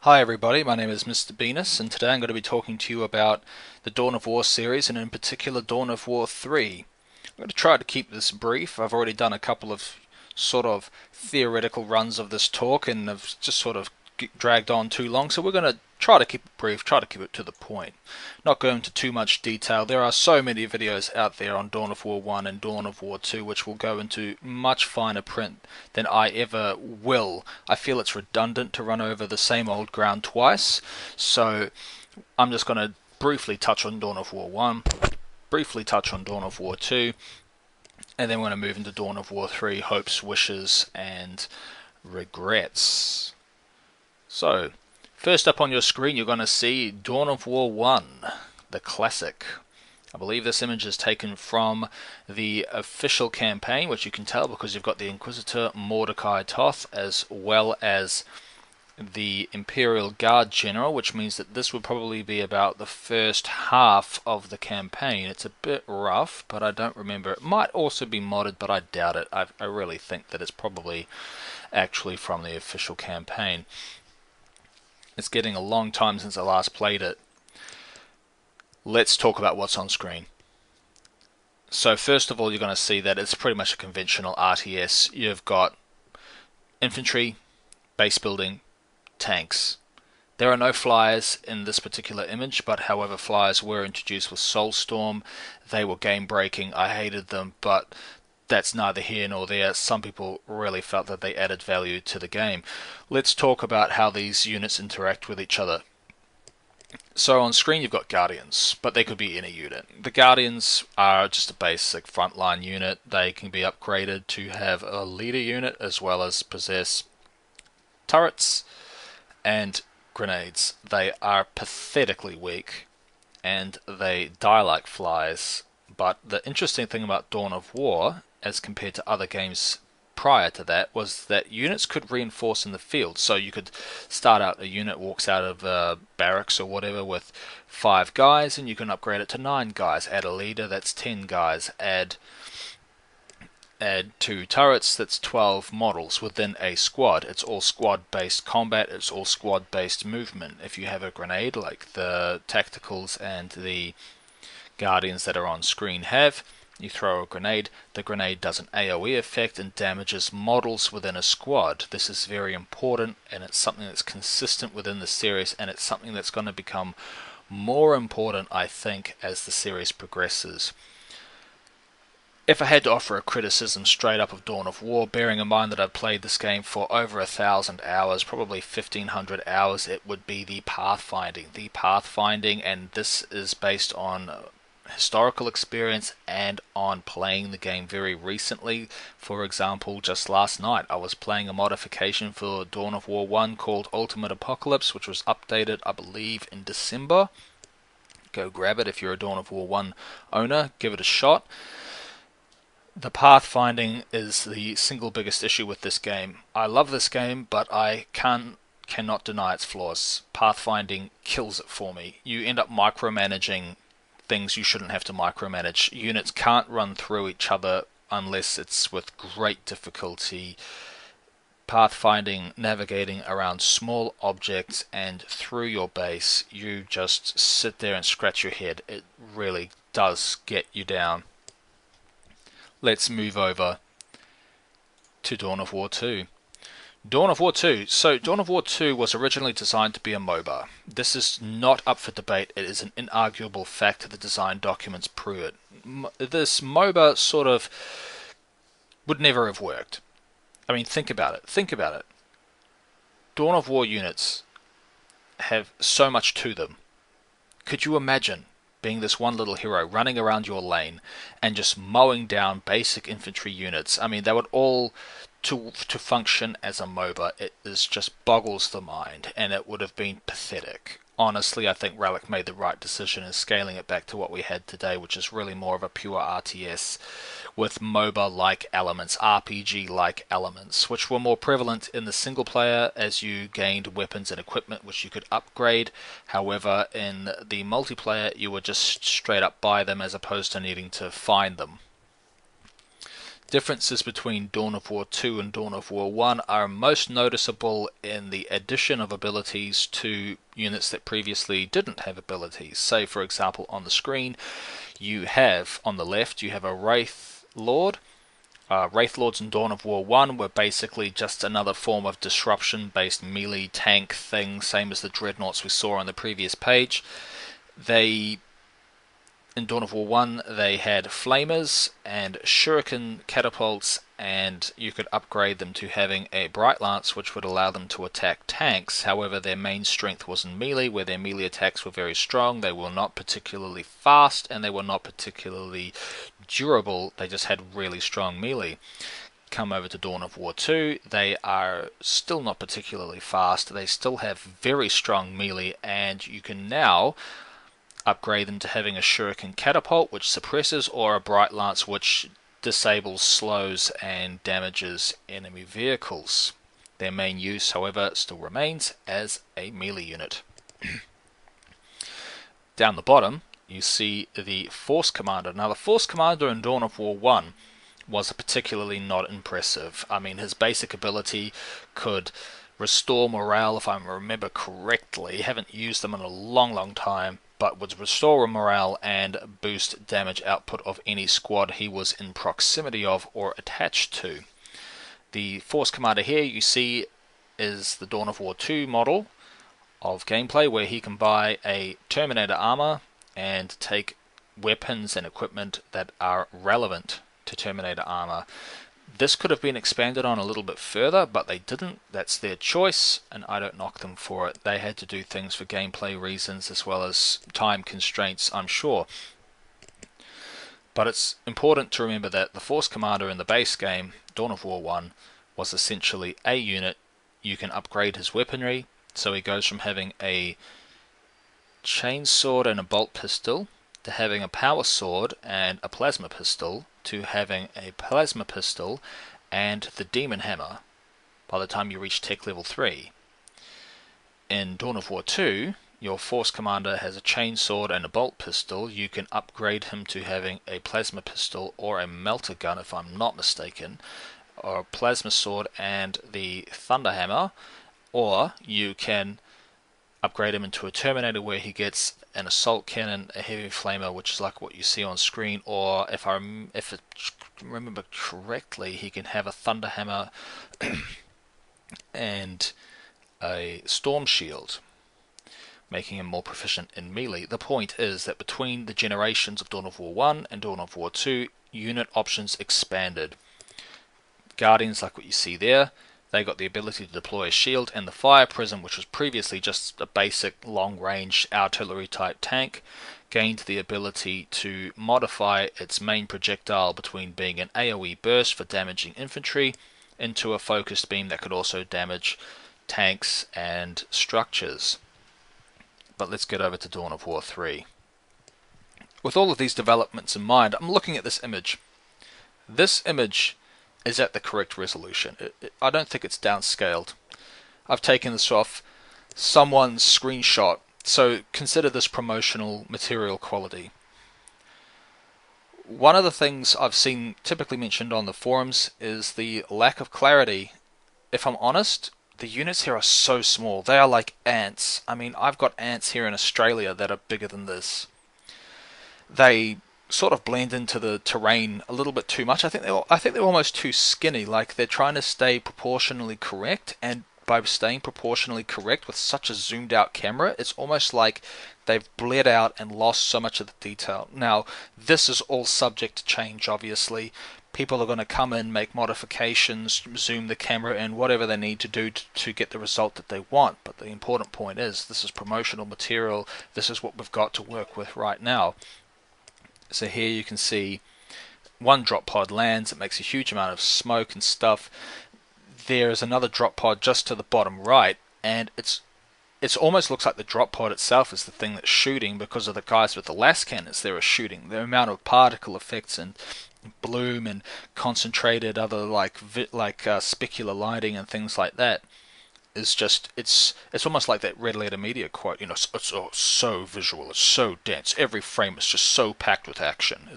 Hi everybody, my name is Mr. Venus, and today I'm going to be talking to you about the Dawn of War series, and in particular Dawn of War 3. I'm going to try to keep this brief. I've already done a couple of sort of theoretical runs of this talk and I've just sort of dragged on too long, so we're going to try to keep it brief, try to keep it to the point. Not go into too much detail. There are so many videos out there on Dawn of War 1 and Dawn of War 2 which will go into much finer print than I ever will. I feel it's redundant to run over the same old ground twice, so I'm just going to briefly touch on Dawn of War 1, briefly touch on Dawn of War 2, and then we're going to move into Dawn of War 3, hopes, wishes, and regrets. So, first up on your screen you're going to see Dawn of War 1, the classic. I believe this image is taken from the official campaign, which you can tell because you've got the Inquisitor Mordecai Toth as well as the Imperial Guard General, which means that this would probably be about the first half of the campaign. It's a bit rough, but I don't remember. It might also be modded, but I doubt it. I really think that it's probably actually from the official campaign. It's getting a long time since I last played it. Let's talk about what's on screen. So first of all, you're going to see that it's pretty much a conventional RTS. You've got infantry, base building, tanks. There are no flyers in this particular image, but however, flyers were introduced with Soulstorm. They were game breaking. I hated them, but that's neither here nor there. Some people really felt that they added value to the game. Let's talk about how these units interact with each other. So on screen you've got Guardians, but they could be any unit. The Guardians are just a basic frontline unit. They can be upgraded to have a leader unit as well as possess turrets and grenades. They are pathetically weak and they die like flies. But the interesting thing about Dawn of War, as compared to other games prior to that, was that units could reinforce in the field. So you could start out, a unit walks out of barracks or whatever with 5 guys, and you can upgrade it to 9 guys. Add a leader, that's 10 guys. Add 2 turrets, that's 12 models within a squad. It's all squad-based combat, it's all squad-based movement. If you have a grenade, like the Tacticals and the Guardians that are on screen have, you throw a grenade, the grenade does an AoE effect and damages models within a squad. This is very important, and it's something that's consistent within the series, and it's something that's going to become more important, I think, as the series progresses. If I had to offer a criticism straight up of Dawn of War, bearing in mind that I've played this game for over 1,000 hours, probably 1,500 hours, it would be the pathfinding. The pathfinding, and this is based on historical experience and on playing the game very recently. For example, just last night I was playing a modification for Dawn of War 1 called Ultimate Apocalypse, which was updated, I believe, in December. Go grab it if you're a Dawn of War 1 owner, give it a shot. The pathfinding is the single biggest issue with this game. I love this game, but I cannot deny its flaws. Pathfinding kills it for me. You end up micromanaging things you shouldn't have to micromanage. Units can't run through each other unless it's with great difficulty. Pathfinding, navigating around small objects and through your base, you just sit there and scratch your head. It really does get you down. Let's move over to Dawn of War 2. Dawn of War 2. So Dawn of War 2 was originally designed to be a MOBA. This is not up for debate. It is an inarguable fact. The design documents prove it. This MOBA sort of would never have worked. I mean, think about it. Think about it. Dawn of War units have so much to them. Could you imagine being this one little hero running around your lane and just mowing down basic infantry units? I mean, they would all to function as a MOBA. It is just boggles the mind, and it would have been pathetic. Honestly, I think Relic made the right decision in scaling it back to what we had today, which is really more of a pure RTS with MOBA-like elements, RPG-like elements, which were more prevalent in the single player as you gained weapons and equipment which you could upgrade. However, in the multiplayer, you would just straight up buy them as opposed to needing to find them. Differences between Dawn of War 2 and Dawn of War 1 are most noticeable in the addition of abilities to units that previously didn't have abilities. Say, for example, on the screen, you have, on the left, you have a Wraith Lord. Wraith Lords in Dawn of War 1 were basically just another form of disruption-based melee tank thing, same as the Dreadnoughts we saw on the previous page. In Dawn of War 1, they had flamers and shuriken catapults, and you could upgrade them to having a Bright Lance, which would allow them to attack tanks. However, their main strength was in melee, where their melee attacks were very strong. They were not particularly fast, and they were not particularly durable. They just had really strong melee. Come over to Dawn of War 2, they are still not particularly fast. They still have very strong melee, and you can now upgrade them to having a shuriken catapult, which suppresses, or a Bright Lance, which disables, slows, and damages enemy vehicles. Their main use, however, still remains as a melee unit. Down the bottom, you see the Force Commander. Now, the Force Commander in Dawn of War 1 was particularly not impressive. I mean, his basic ability could restore morale, if I remember correctly. Haven't used them in a long time, but would restore morale and boost damage output of any squad he was in proximity of or attached to. The Force Commander here you see is the Dawn of War 2 model of gameplay, where he can buy a Terminator armor and take weapons and equipment that are relevant to Terminator armor. This could have been expanded on a little bit further, but they didn't. That's their choice, and I don't knock them for it. They had to do things for gameplay reasons as well as time constraints, I'm sure. But it's important to remember that the Force Commander in the base game, Dawn of War 1, was essentially a unit. You can upgrade his weaponry, so he goes from having a chainsword and a bolt pistol to having a power sword and a plasma pistol, to having a plasma pistol and the demon hammer by the time you reach tech level 3. In Dawn of War 2, your Force Commander has a chainsword and a bolt pistol. You can upgrade him to having a plasma pistol or a melter gun, if I'm not mistaken, or a plasma sword and the thunder hammer, or you can upgrade him into a Terminator where he gets an assault cannon, a heavy flamer, which is like what you see on screen, or if I remember correctly, he can have a thunder hammer and a storm shield, making him more proficient in melee. The point is that between the generations of Dawn of War 1 and Dawn of War 2, unit options expanded. Guardians, like what you see there, they got the ability to deploy a shield, and the Fire Prism, which was previously just a basic long-range artillery type tank, gained the ability to modify its main projectile between being an AoE burst for damaging infantry into a focused beam that could also damage tanks and structures. But let's get over to Dawn of War 3. With all of these developments in mind, I'm looking at this image. This image is at the correct resolution. I don't think it's downscaled. I've taken this off someone's screenshot, so consider this promotional material quality. One of the things I've seen typically mentioned on the forums is the lack of clarity. If I'm honest, the units here are so small. They are like ants. I mean, I've got ants here in Australia that are bigger than this. They sort of blend into the terrain a little bit too much. I think they're almost too skinny. Like, they're trying to stay proportionally correct, and by staying proportionally correct with such a zoomed out camera, it's almost like they've bled out and lost so much of the detail. Now, this is all subject to change, obviously. People are going to come in, make modifications, zoom the camera in, whatever they need to do to get the result that they want. But the important point is, this is promotional material. This is what we've got to work with right now. So here you can see one drop pod lands. It makes a huge amount of smoke and stuff. There's another drop pod just to the bottom right, and it's almost looks like the drop pod itself is the thing that's shooting, because of the guys with the las cannons there are shooting. The amount of particle effects and bloom and concentrated other like specular lighting and things like that is just, it's almost like that Red Letter Media quote, you know, it's so visual, it's so dense, every frame is just so packed with action.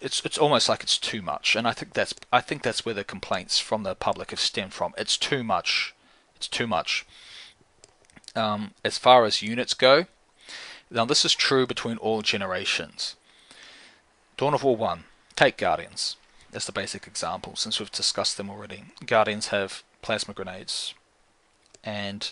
it's almost like it's too much, and I think that's where the complaints from the public have stemmed from. It's too much. It's too much. As far as units go, now this is true between all generations. Dawn of War 1, take Guardians as the basic example, since we've discussed them already. Guardians have plasma grenades, and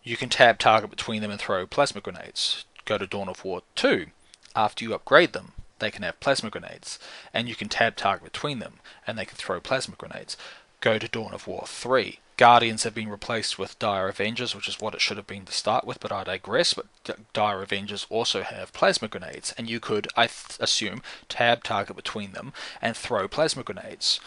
you can tab target between them and throw plasma grenades. Go to Dawn of War 2. After you upgrade them, they can have plasma grenades, and you can tab target between them, and they can throw plasma grenades. Go to Dawn of War 3. Guardians have been replaced with Dire Avengers, which is what it should have been to start with, but I digress. But Dire Avengers also have plasma grenades, and you could, I assume, tab target between them and throw plasma grenades.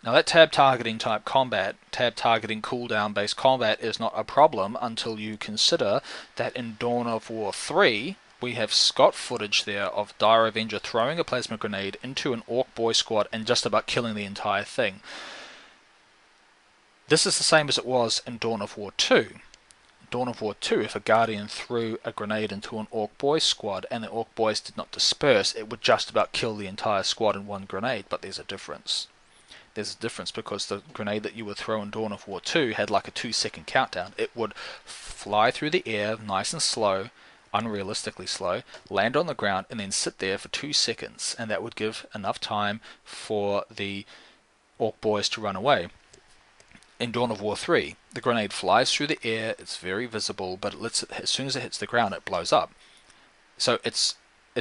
Now that tab targeting type combat, tab targeting cooldown based combat is not a problem until you consider that in Dawn of War 3 we have Scott footage there of Dire Avenger throwing a plasma grenade into an Orc Boy squad and just about killing the entire thing. This is the same as it was in Dawn of War 2. Dawn of War 2, if a Guardian threw a grenade into an Orc Boy squad and the Orc Boys did not disperse, it would just about kill the entire squad in one grenade, but there's a difference. There's a difference because the grenade that you would throw in Dawn of War 2 had like a 2-second countdown. It would fly through the air nice and slow, unrealistically slow, land on the ground, and then sit there for 2 seconds, and that would give enough time for the Orc Boys to run away. In Dawn of War 3, the grenade flies through the air, it's very visible, but as soon as it hits the ground, it blows up. So it's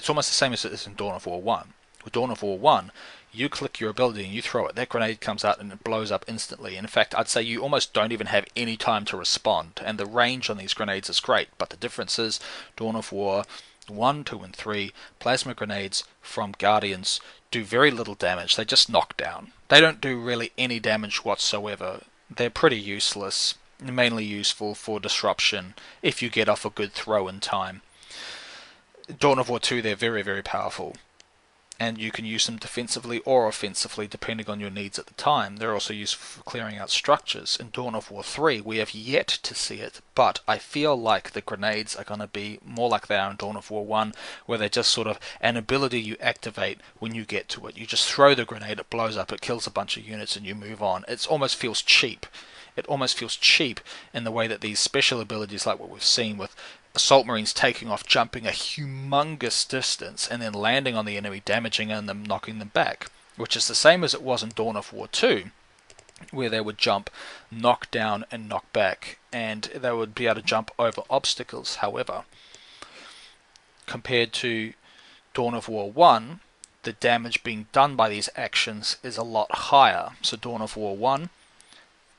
almost the same as it is in Dawn of War 1. With Dawn of War 1, you click your ability and you throw it, that grenade comes out and it blows up instantly. In fact, I'd say you almost don't even have any time to respond, and the range on these grenades is great, but the difference is Dawn of War 1, 2, and 3, plasma grenades from Guardians do very little damage, they just knock down. They don't do really any damage whatsoever. They're pretty useless, mainly useful for disruption if you get off a good throw in time. Dawn of War 2, they're very, very powerful, and you can use them defensively or offensively depending on your needs at the time. They're also useful for clearing out structures. In Dawn of War 3, we have yet to see it, but I feel like the grenades are going to be more like they are in Dawn of War 1, where they're just sort of an ability you activate when you get to it. You just throw the grenade, it blows up, it kills a bunch of units, and you move on. It almost feels cheap. It almost feels cheap in the way that these special abilities, like what we've seen with Assault Marines taking off, jumping a humongous distance, and then landing on the enemy, damaging them, knocking them back, which is the same as it was in Dawn of War 2, where they would jump, knock down, and knock back, and they would be able to jump over obstacles. However, compared to Dawn of War 1, the damage being done by these actions is a lot higher. So Dawn of War 1,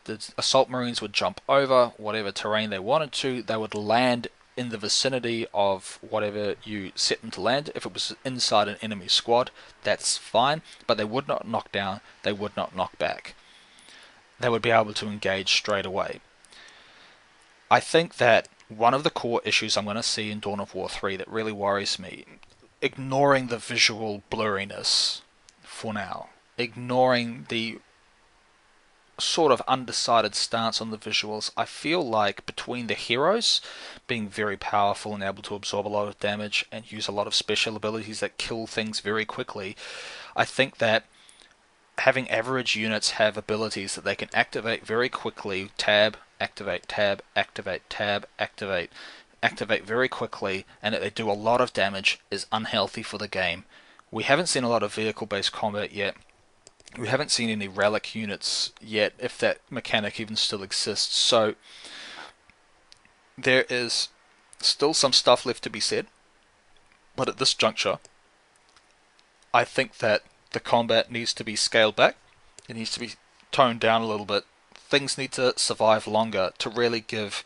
the Assault Marines would jump over whatever terrain they wanted to, they would land in the vicinity of whatever you set them to land. If it was inside an enemy squad, that's fine, but they would not knock down, they would not knock back. They would be able to engage straight away. I think that one of the core issues I'm going to see in Dawn of War 3 that really worries me, ignoring the visual blurriness for now, ignoring the sort of undecided stance on the visuals, I feel like between the heroes being very powerful and able to absorb a lot of damage and use a lot of special abilities that kill things very quickly, I think that having average units have abilities that they can activate very quickly, tab, activate, tab, activate, tab, activate very quickly, and that they do a lot of damage is unhealthy for the game. We haven't seen a lot of vehicle-based combat yet. We haven't seen any relic units yet, if that mechanic even still exists, so there is still some stuff left to be said, but at this juncture, I think that the combat needs to be scaled back, it needs to be toned down a little bit, things need to survive longer to really give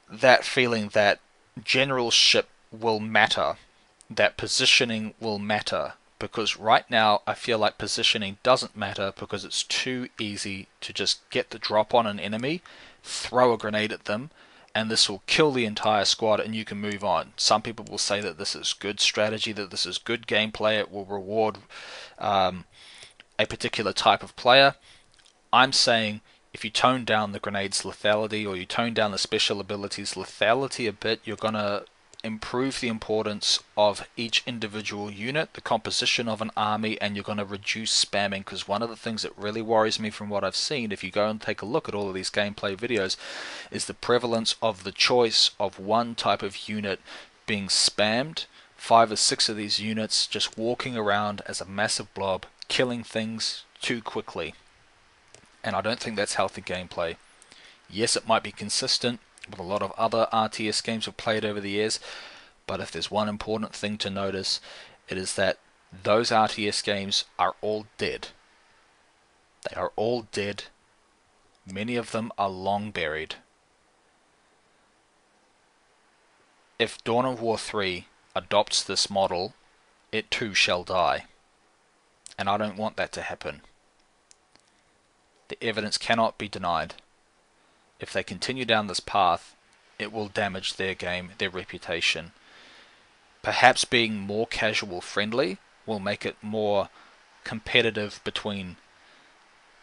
that feeling that generalship will matter, that positioning will matter. Because right now I feel like positioning doesn't matter because it's too easy to just get the drop on an enemy, throw a grenade at them, and this will kill the entire squad and you can move on. Some people will say that this is good strategy, that this is good gameplay, it will reward a particular type of player. I'm saying if you tone down the grenade's lethality or you tone down the special abilities lethality a bit, you're gonna improve the importance of each individual unit, the composition of an army, and you're going to reduce spamming, because one of the things that really worries me from what I've seen, if you go and take a look at all of these gameplay videos, is the prevalence of the choice of one type of unit being spammed, 5 or 6 of these units just walking around as a massive blob, killing things too quickly. And I don't think that's healthy gameplay. Yes, it might be consistent with a lot of other RTS games we've played over the years, but if there's one important thing to notice, it is that those RTS games are all dead. They are all dead. Many of them are long buried. If Dawn of War 3 adopts this model, it too shall die. And I don't want that to happen. The evidence cannot be denied. If they continue down this path, it will damage their game, their reputation. Perhaps being more casual friendly will make it more competitive between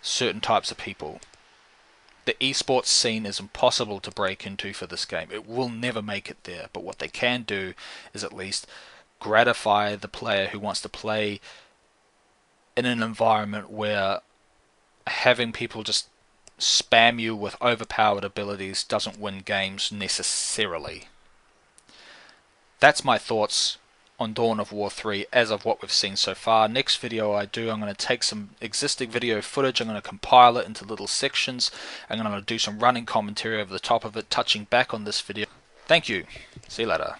certain types of people. The esports scene is impossible to break into for this game. It will never make it there, but what they can do is at least gratify the player who wants to play in an environment where having people just spam you with overpowered abilities doesn't win games necessarily. That's my thoughts on Dawn of War 3 as of what we've seen so far. Next video I'm going to take some existing video footage, I'm going to compile it into little sections, and I'm going to do some running commentary over the top of it, touching back on this video. Thank you. See you later.